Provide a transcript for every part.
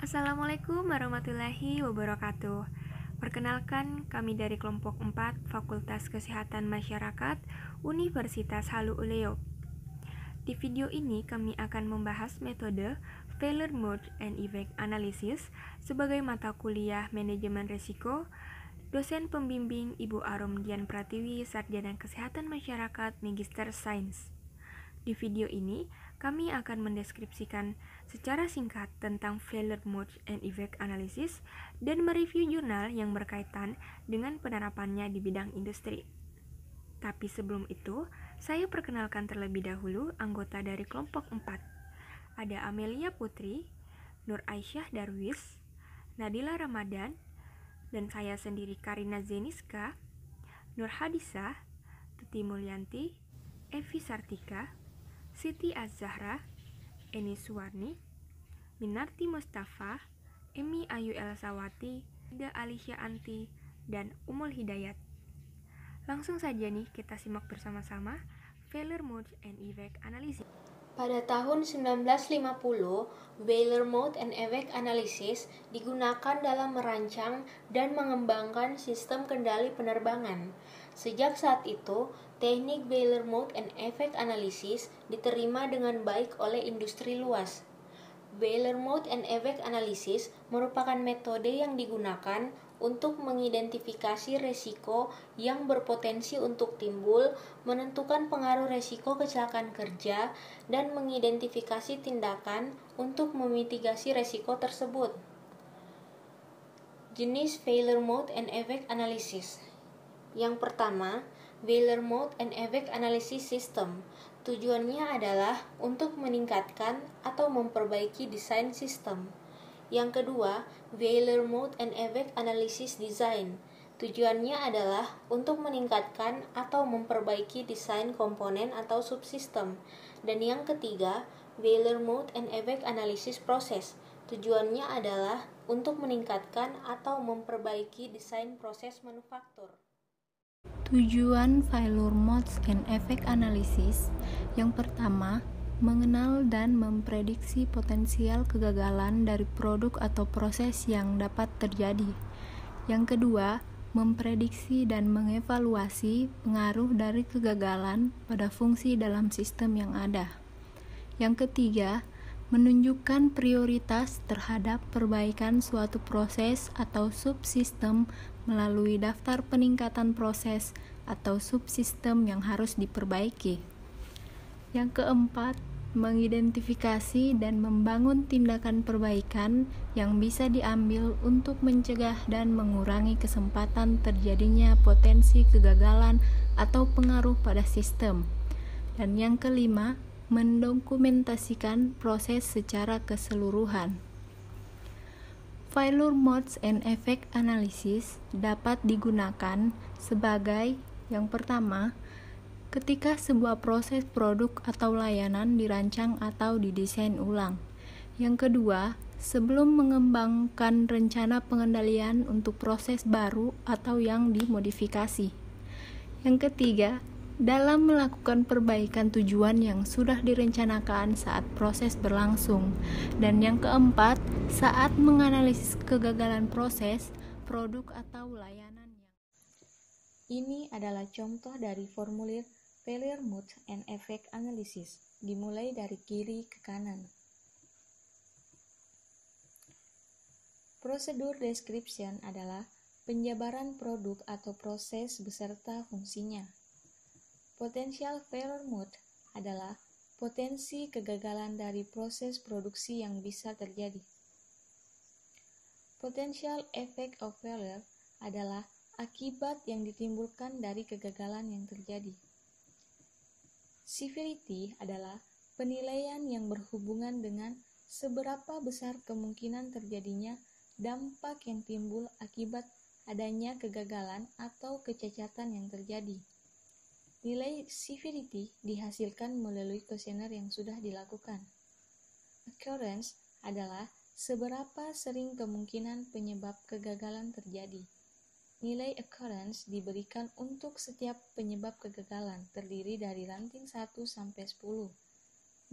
Assalamualaikum warahmatullahi wabarakatuh. Perkenalkan, kami dari kelompok 4 Fakultas Kesehatan Masyarakat Universitas Halu Oleo. Di video ini kami akan membahas metode Failure Mode and Effect Analysis sebagai mata kuliah manajemen risiko. Dosen pembimbing Ibu Arum Dian Pratiwi, Sarjana Kesehatan Masyarakat Magister Sains. Di video ini, kami akan mendeskripsikan secara singkat tentang Failure Mode and Effect Analysis dan mereview jurnal yang berkaitan dengan penerapannya di bidang industri. Tapi sebelum itu, saya perkenalkan terlebih dahulu anggota dari kelompok 4. Ada Amelia Putri, Nur Aisyah Darwis, Nadila Ramadan, dan saya sendiri Karina Zeniska, Nur Hadisah, Tuti Mulyanti, Evi Sartika, Siti Az-Zahra, Eni Suwarni, Minarti Mustafa, Emi Ayu Elsawati, Ida Alicia Anti, dan Umul Hidayat. Langsung saja nih kita simak bersama-sama Failure Mode and Effect Analysis. Pada tahun 1950, Failure Mode and Effect Analysis digunakan dalam merancang dan mengembangkan sistem kendali penerbangan. Sejak saat itu, teknik Failure Mode and Effect Analysis diterima dengan baik oleh industri luas. Failure Mode and Effect Analysis merupakan metode yang digunakan untuk mengidentifikasi resiko yang berpotensi untuk timbul, menentukan pengaruh resiko kecelakaan kerja, dan mengidentifikasi tindakan untuk memitigasi resiko tersebut. Jenis Failure Mode and Effect Analysis. Yang pertama, Failure Mode and Effect Analysis System. Tujuannya adalah untuk meningkatkan atau memperbaiki desain sistem. Yang kedua, Failure Mode and Effect Analysis Design. Tujuannya adalah untuk meningkatkan atau memperbaiki desain komponen atau subsistem. Dan yang ketiga, Failure Mode and Effect Analysis Process. Tujuannya adalah untuk meningkatkan atau memperbaiki desain proses manufaktur. Tujuan Failure Modes and Effect Analysis. Yang pertama, mengenal dan memprediksi potensial kegagalan dari produk atau proses yang dapat terjadi. Yang kedua, memprediksi dan mengevaluasi pengaruh dari kegagalan pada fungsi dalam sistem yang ada. Yang ketiga, menunjukkan prioritas terhadap perbaikan suatu proses atau subsistem melalui daftar peningkatan proses atau subsistem yang harus diperbaiki. Yang keempat, mengidentifikasi dan membangun tindakan perbaikan yang bisa diambil untuk mencegah dan mengurangi kesempatan terjadinya potensi kegagalan atau pengaruh pada sistem. Dan yang kelima, mendokumentasikan proses secara keseluruhan. Failure Modes and Effect Analysis dapat digunakan sebagai yang pertama, ketika sebuah proses produk atau layanan dirancang atau didesain ulang. Yang kedua, sebelum mengembangkan rencana pengendalian untuk proses baru atau yang dimodifikasi. Yang ketiga, dalam melakukan perbaikan tujuan yang sudah direncanakan saat proses berlangsung. Dan yang keempat, saat menganalisis kegagalan proses, produk atau layanan yang... Ini adalah contoh dari formulir Failure Mode and Effect Analysis, dimulai dari kiri ke kanan. Prosedur description adalah penjabaran produk atau proses beserta fungsinya. Potential failure mode adalah potensi kegagalan dari proses produksi yang bisa terjadi. Potential effect of failure adalah akibat yang ditimbulkan dari kegagalan yang terjadi. Severity adalah penilaian yang berhubungan dengan seberapa besar kemungkinan terjadinya dampak yang timbul akibat adanya kegagalan atau kecacatan yang terjadi. Nilai severity dihasilkan melalui kuesioner yang sudah dilakukan. Occurrence adalah seberapa sering kemungkinan penyebab kegagalan terjadi. Nilai occurrence diberikan untuk setiap penyebab kegagalan, terdiri dari ranting 1 sampai 10,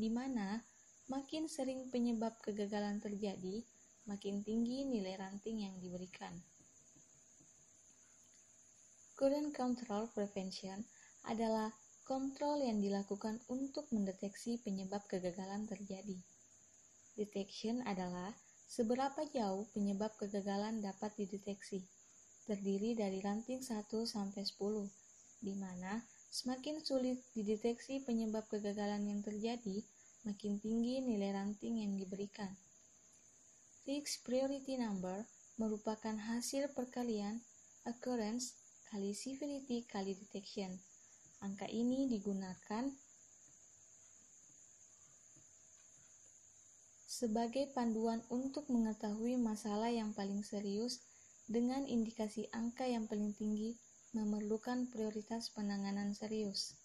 di mana makin sering penyebab kegagalan terjadi, makin tinggi nilai ranting yang diberikan. Current Control Prevention adalah kontrol yang dilakukan untuk mendeteksi penyebab kegagalan terjadi. Detection adalah seberapa jauh penyebab kegagalan dapat dideteksi, terdiri dari ranting 1 sampai 10, di mana semakin sulit dideteksi penyebab kegagalan yang terjadi, makin tinggi nilai ranting yang diberikan. Risk Priority Number merupakan hasil perkalian occurrence kali severity kali detection. Angka ini digunakan sebagai panduan untuk mengetahui masalah yang paling serius dengan indikasi angka yang paling tinggi memerlukan prioritas penanganan serius.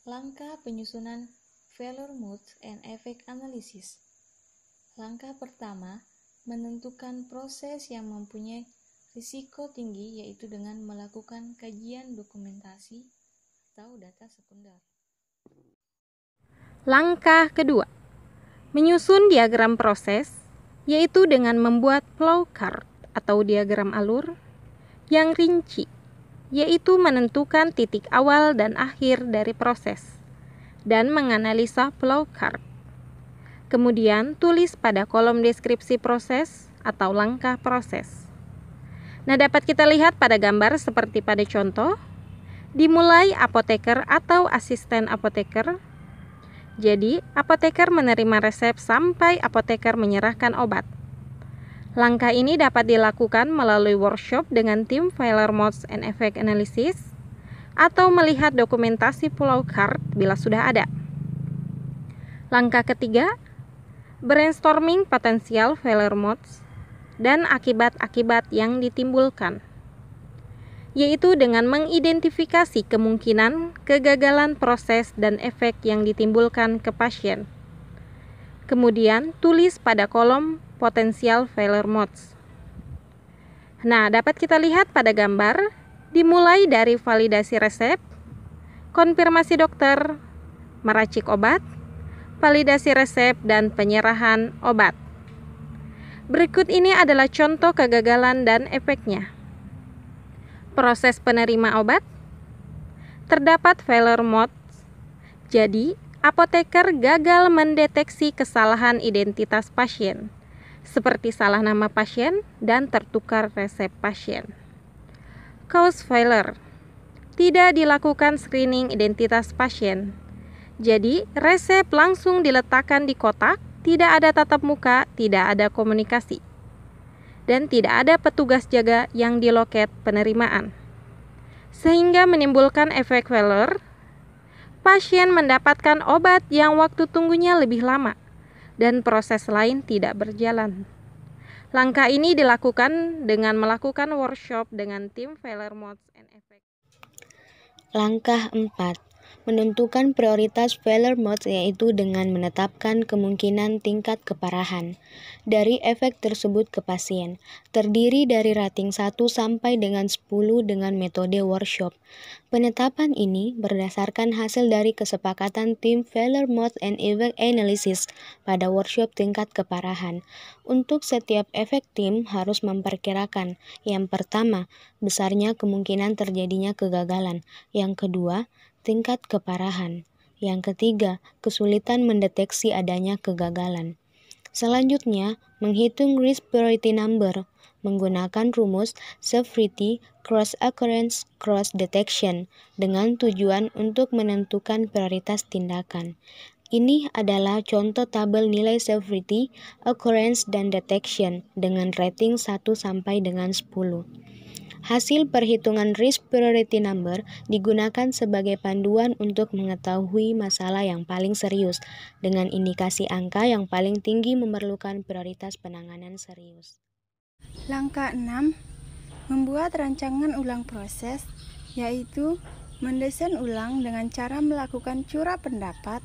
Langkah penyusunan Failure Mode and Effect Analysis. Langkah pertama, menentukan proses yang mempunyai risiko tinggi, yaitu dengan melakukan kajian dokumentasi atau data sekunder. Langkah kedua, menyusun diagram proses, yaitu dengan membuat flowchart atau diagram alur yang rinci, yaitu menentukan titik awal dan akhir dari proses, dan menganalisa flowchart. Kemudian tulis pada kolom deskripsi proses atau langkah proses. Nah, dapat kita lihat pada gambar seperti pada contoh, dimulai apoteker atau asisten apoteker. Jadi, apoteker menerima resep sampai apoteker menyerahkan obat. Langkah ini dapat dilakukan melalui workshop dengan tim Failure Modes and Effect Analysis atau melihat dokumentasi flowchart bila sudah ada. Langkah ketiga, brainstorming potensial failure modes dan akibat-akibat yang ditimbulkan, yaitu dengan mengidentifikasi kemungkinan kegagalan proses dan efek yang ditimbulkan ke pasien. Kemudian, tulis pada kolom potensial failure modes. Nah, dapat kita lihat pada gambar, dimulai dari validasi resep, konfirmasi dokter, meracik obat, validasi resep, dan penyerahan obat. Berikut ini adalah contoh kegagalan dan efeknya. Proses penerima obat, terdapat failure mode. Jadi, apoteker gagal mendeteksi kesalahan identitas pasien, seperti salah nama pasien dan tertukar resep pasien. Cause failure, tidak dilakukan screening identitas pasien. Jadi, resep langsung diletakkan di kotak, tidak ada tatap muka, tidak ada komunikasi, dan tidak ada petugas jaga yang di loket penerimaan, sehingga menimbulkan efek failure. Pasien mendapatkan obat yang waktu tunggunya lebih lama, dan proses lain tidak berjalan. Langkah ini dilakukan dengan melakukan workshop dengan tim Failure Modes and Effect. Langkah 4. Menentukan prioritas failure mode, yaitu dengan menetapkan kemungkinan tingkat keparahan dari efek tersebut ke pasien, terdiri dari rating 1 sampai dengan 10 dengan metode workshop. Penetapan ini berdasarkan hasil dari kesepakatan tim Failure Mode and Effect Analysis pada workshop tingkat keparahan. Untuk setiap efek tim harus memperkirakan, yang pertama, besarnya kemungkinan terjadinya kegagalan, yang kedua, tingkat keparahan, yang ketiga, kesulitan mendeteksi adanya kegagalan. Selanjutnya, menghitung risk priority number menggunakan rumus severity cross occurrence cross detection dengan tujuan untuk menentukan prioritas tindakan. Ini adalah contoh tabel nilai severity, occurrence, dan detection dengan rating 1 sampai dengan 10. Hasil perhitungan risk priority number digunakan sebagai panduan untuk mengetahui masalah yang paling serius, dengan indikasi angka yang paling tinggi memerlukan prioritas penanganan serius. Langkah 6. Membuat rancangan ulang proses, yaitu mendesain ulang dengan cara melakukan curah pendapat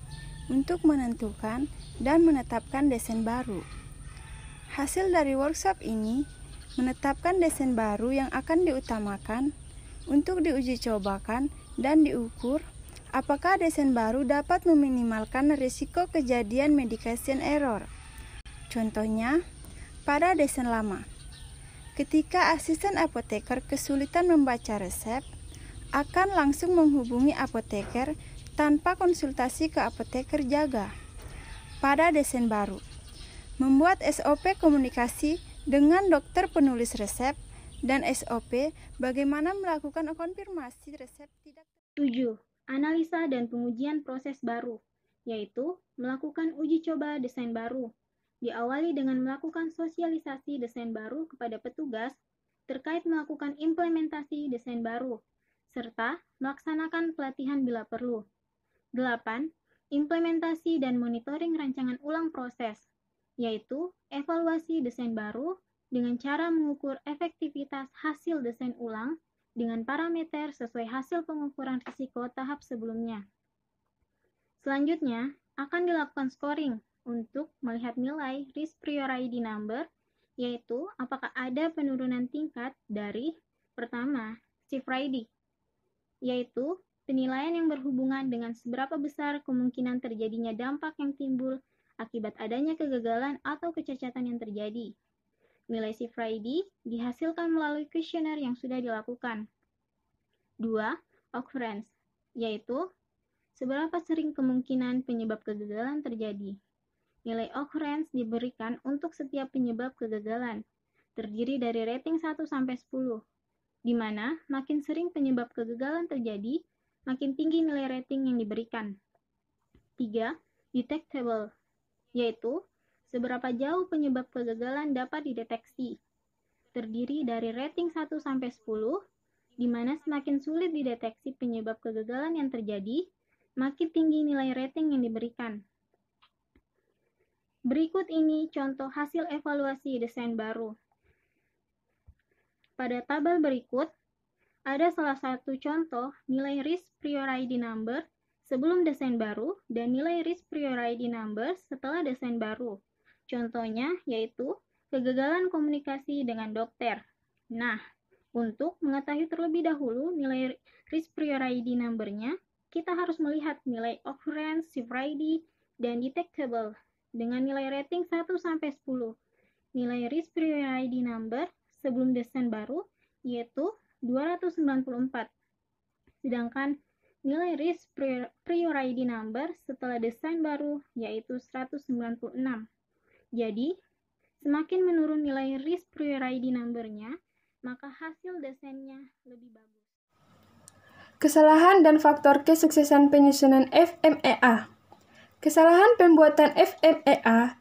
untuk menentukan dan menetapkan desain baru. Hasil dari workshop ini menetapkan desain baru yang akan diutamakan untuk diuji cobakan dan diukur apakah desain baru dapat meminimalkan risiko kejadian medication error? Contohnya, pada desain lama, ketika asisten apoteker kesulitan membaca resep, akan langsung menghubungi apoteker tanpa konsultasi ke apoteker jaga. Pada desain baru, membuat SOP komunikasi dengan dokter penulis resep dan SOP bagaimana melakukan konfirmasi resep tidak. 7. Analisa dan pengujian proses baru, yaitu melakukan uji coba desain baru. Diawali dengan melakukan sosialisasi desain baru kepada petugas terkait melakukan implementasi desain baru, serta melaksanakan pelatihan bila perlu. 8. Implementasi dan monitoring rancangan ulang proses, yaitu evaluasi desain baru dengan cara mengukur efektivitas hasil desain ulang dengan parameter sesuai hasil pengukuran risiko tahap sebelumnya. Selanjutnya, akan dilakukan scoring untuk melihat nilai risk priority number, yaitu apakah ada penurunan tingkat dari pertama, CIFRID, yaitu penilaian yang berhubungan dengan seberapa besar kemungkinan terjadinya dampak yang timbul akibat adanya kegagalan atau kecacatan yang terjadi. Nilai CIFRID dihasilkan melalui kuesioner yang sudah dilakukan. 2. Occurrence, yaitu seberapa sering kemungkinan penyebab kegagalan terjadi. Nilai occurrence diberikan untuk setiap penyebab kegagalan, terdiri dari rating 1-10, di mana makin sering penyebab kegagalan terjadi, makin tinggi nilai rating yang diberikan. 3. Detectable, yaitu seberapa jauh penyebab kegagalan dapat dideteksi, terdiri dari rating 1-10, di mana semakin sulit dideteksi penyebab kegagalan yang terjadi, makin tinggi nilai rating yang diberikan. Berikut ini contoh hasil evaluasi desain baru. Pada tabel berikut, ada salah satu contoh nilai risk priority number sebelum desain baru dan nilai risk priority number setelah desain baru. Contohnya yaitu kegagalan komunikasi dengan dokter. Nah, untuk mengetahui terlebih dahulu nilai risk priority number-nya, kita harus melihat nilai occurrence, CIFRID, dan detectable dengan nilai rating 1-10. Nilai risk priority number sebelum desain baru yaitu 294. Sedangkan nilai risk priority number setelah desain baru yaitu 196. Jadi, semakin menurun nilai risk priority number-nya, maka hasil desainnya lebih bagus. Kesalahan dan faktor kesuksesan penyusunan FMEA. Kesalahan pembuatan FMEA.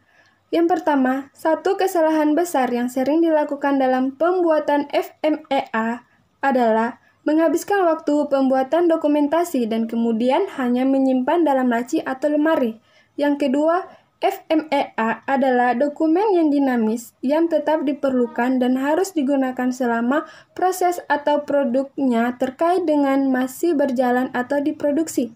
Yang pertama, satu kesalahan besar yang sering dilakukan dalam pembuatan FMEA adalah menghabiskan waktu pembuatan dokumentasi dan kemudian hanya menyimpan dalam laci atau lemari. Yang kedua, FMEA adalah dokumen yang dinamis yang tetap diperlukan dan harus digunakan selama proses atau produknya terkait dengan masih berjalan atau diproduksi.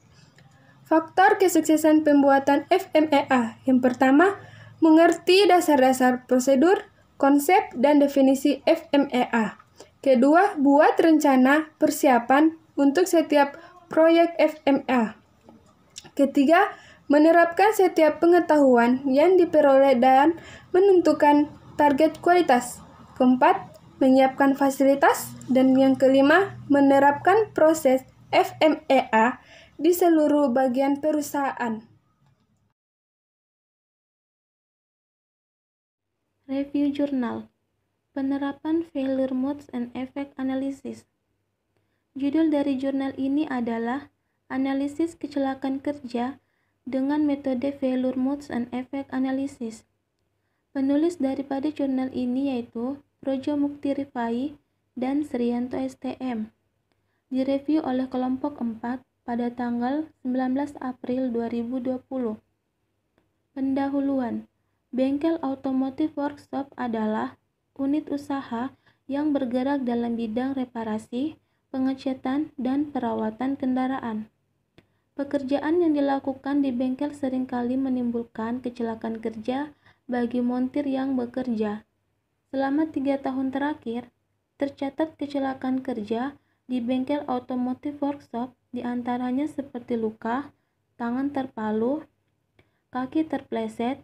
Faktor kesuksesan pembuatan FMEA. Yang pertama, mengerti dasar-dasar prosedur, konsep, dan definisi FMEA. Kedua, buat rencana persiapan untuk setiap proyek FMEA. Ketiga, menerapkan setiap pengetahuan yang diperoleh dan menentukan target kualitas. Keempat, menyiapkan fasilitas. Dan yang kelima, menerapkan proses FMEA di seluruh bagian perusahaan. Review jurnal. Penerapan Failure Modes and Effect Analysis. Judul dari jurnal ini adalah Analisis Kecelakaan Kerja dengan metode Failure Modes and Effect Analysis. Penulis daripada jurnal ini yaitu Projo Mukti Rifai dan Sriyanto STM. Direview oleh kelompok 4 pada tanggal 19 April 2020. Pendahuluan. Bengkel Automotive Workshop adalah unit usaha yang bergerak dalam bidang reparasi, pengecatan, dan perawatan kendaraan. Pekerjaan yang dilakukan di bengkel seringkali menimbulkan kecelakaan kerja bagi montir yang bekerja. Selama 3 tahun terakhir, tercatat kecelakaan kerja di bengkel otomotif workshop diantaranya seperti luka, tangan terpalu, kaki terpleset,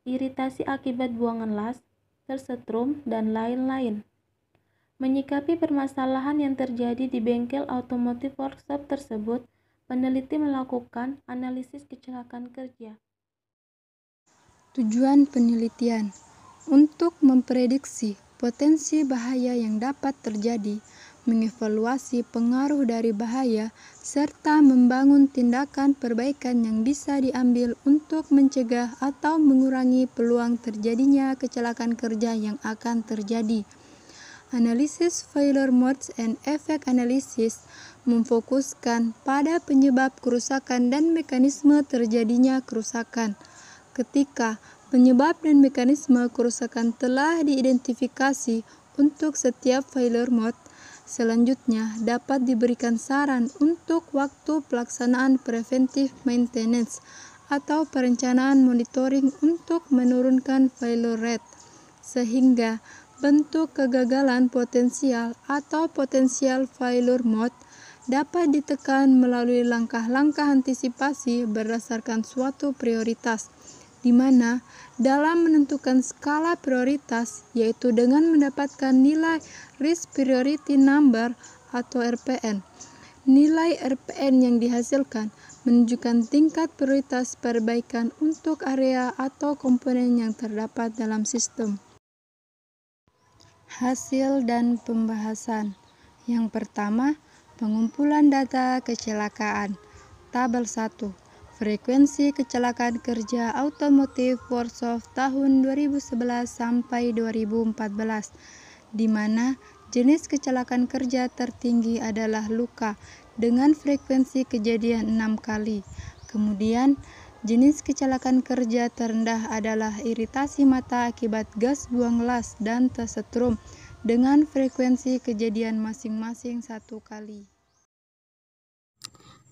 iritasi akibat buangan las, tersetrum, dan lain-lain. Menyikapi permasalahan yang terjadi di bengkel otomotif workshop tersebut, peneliti melakukan analisis kecelakaan kerja. Tujuan penelitian untuk memprediksi potensi bahaya yang dapat terjadi, mengevaluasi pengaruh dari bahaya, serta membangun tindakan perbaikan yang bisa diambil untuk mencegah atau mengurangi peluang terjadinya kecelakaan kerja yang akan terjadi. Analisis failure modes and effect analysis memfokuskan pada penyebab kerusakan dan mekanisme terjadinya kerusakan. Ketika penyebab dan mekanisme kerusakan telah diidentifikasi untuk setiap failure mode, selanjutnya dapat diberikan saran untuk waktu pelaksanaan preventive maintenance atau perencanaan monitoring untuk menurunkan failure rate, sehingga bentuk kegagalan potensial atau potensial failure mode dapat ditekan melalui langkah-langkah antisipasi berdasarkan suatu prioritas, di mana dalam menentukan skala prioritas, yaitu dengan mendapatkan nilai Risk Priority Number atau RPN. Nilai RPN yang dihasilkan menunjukkan tingkat prioritas perbaikan untuk area atau komponen yang terdapat dalam sistem. Hasil dan pembahasan. Yang pertama, pengumpulan data kecelakaan. Tabel 1. Frekuensi kecelakaan kerja otomotif workshop tahun 2011 sampai 2014, di mana jenis kecelakaan kerja tertinggi adalah luka dengan frekuensi kejadian 6 kali. Kemudian, jenis kecelakaan kerja terendah adalah iritasi mata akibat gas buang las dan tersetrum dengan frekuensi kejadian masing-masing 1 kali.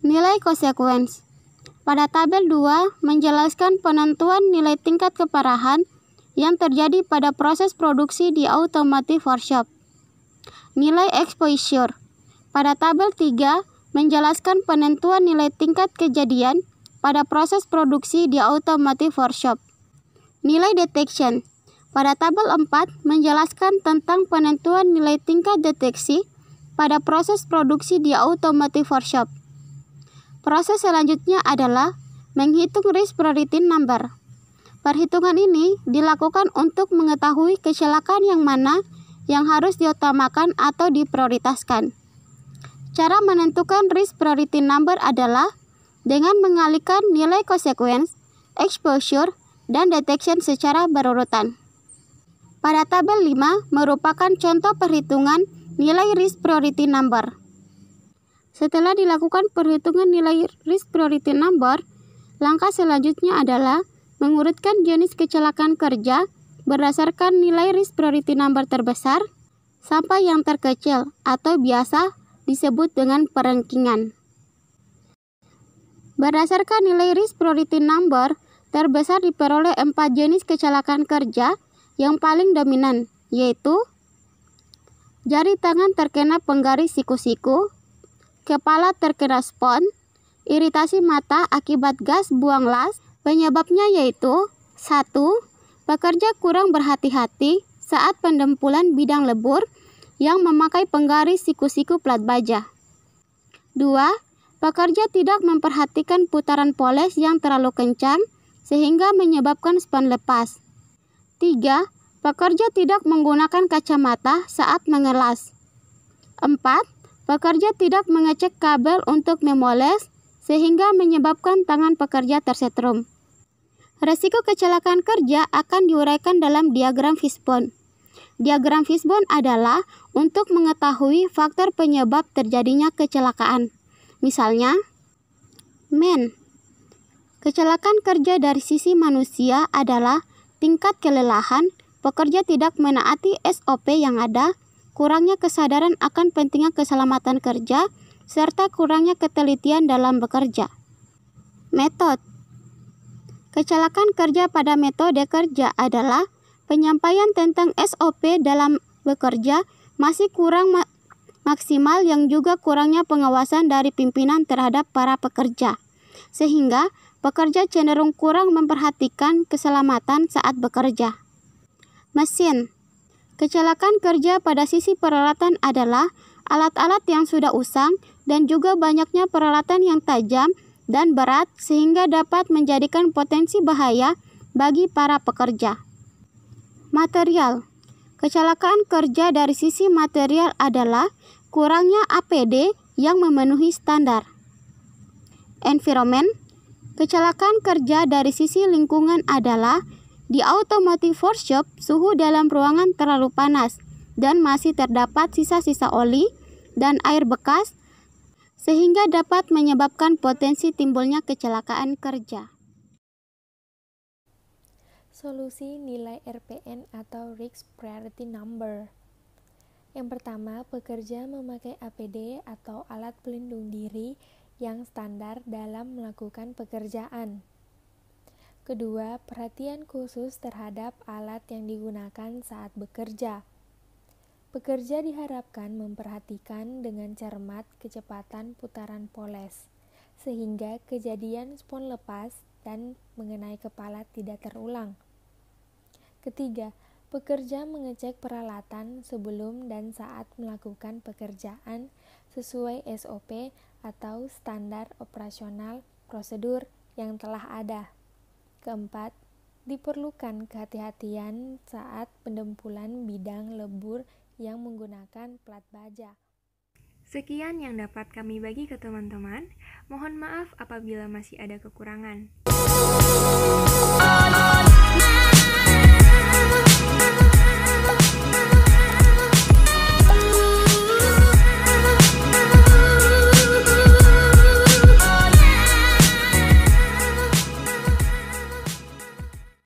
Nilai konsekuensi. Pada tabel 2 menjelaskan penentuan nilai tingkat keparahan yang terjadi pada proses produksi di automotive workshop. Nilai exposure. Pada tabel 3 menjelaskan penentuan nilai tingkat kejadian pada proses produksi di automotive workshop. Nilai detection. Pada tabel 4 menjelaskan tentang penentuan nilai tingkat deteksi pada proses produksi di automotive workshop. Proses selanjutnya adalah menghitung risk priority number. Perhitungan ini dilakukan untuk mengetahui kecelakaan yang mana yang harus diutamakan atau diprioritaskan. Cara menentukan risk priority number adalah dengan mengalihkan nilai konsekuensi, exposure, dan detection secara berurutan. Pada tabel 5 merupakan contoh perhitungan nilai risk priority number. Setelah dilakukan perhitungan nilai risk priority number, langkah selanjutnya adalah mengurutkan jenis kecelakaan kerja berdasarkan nilai risk priority number terbesar sampai yang terkecil atau biasa disebut dengan perankingan. Berdasarkan nilai risk priority number terbesar diperoleh 4 jenis kecelakaan kerja yang paling dominan, yaitu jari tangan terkena penggaris siku-siku, kepala terkena spons, iritasi mata akibat gas buang las. Penyebabnya yaitu 1. Pekerja kurang berhati-hati saat pendempulan bidang lebur yang memakai penggaris siku-siku plat baja. 2. Pekerja tidak memperhatikan putaran poles yang terlalu kencang sehingga menyebabkan spons lepas. 3. Pekerja tidak menggunakan kacamata saat mengelas. 4. Pekerja tidak mengecek kabel untuk memoles sehingga menyebabkan tangan pekerja tersetrum. Resiko kecelakaan kerja akan diuraikan dalam diagram fishbone. Diagram fishbone adalah untuk mengetahui faktor penyebab terjadinya kecelakaan. Misalnya, kecelakaan kerja dari sisi manusia adalah tingkat kelelahan, pekerja tidak menaati SOP yang ada, kurangnya kesadaran akan pentingnya keselamatan kerja, serta kurangnya ketelitian dalam bekerja. Metode. Kecelakaan kerja pada metode kerja adalah penyampaian tentang SOP dalam bekerja masih kurang maksimal yang juga kurangnya pengawasan dari pimpinan terhadap para pekerja, sehingga pekerja cenderung kurang memperhatikan keselamatan saat bekerja. Mesin. Kecelakaan kerja pada sisi peralatan adalah alat-alat yang sudah usang dan juga banyaknya peralatan yang tajam dan berat sehingga dapat menjadikan potensi bahaya bagi para pekerja. Material. Kecelakaan kerja dari sisi material adalah kurangnya APD yang memenuhi standar. Environment. Kecelakaan kerja dari sisi lingkungan adalah di automotive workshop suhu dalam ruangan terlalu panas dan masih terdapat sisa-sisa oli dan air bekas sehingga dapat menyebabkan potensi timbulnya kecelakaan kerja. Solusi nilai RPN atau Risk Priority Number. Yang pertama, pekerja memakai APD atau alat pelindung diri yang standar dalam melakukan pekerjaan. Kedua, perhatian khusus terhadap alat yang digunakan saat bekerja. Pekerja diharapkan memperhatikan dengan cermat kecepatan putaran poles, sehingga kejadian spons lepas dan mengenai kepala tidak terulang. Ketiga, pekerja mengecek peralatan sebelum dan saat melakukan pekerjaan sesuai SOP atau standar operasional prosedur yang telah ada. Keempat, diperlukan kehati-hatian saat pendempulan bidang lebur yang menggunakan plat baja. Sekian yang dapat kami bagi ke teman-teman. Mohon maaf apabila masih ada kekurangan.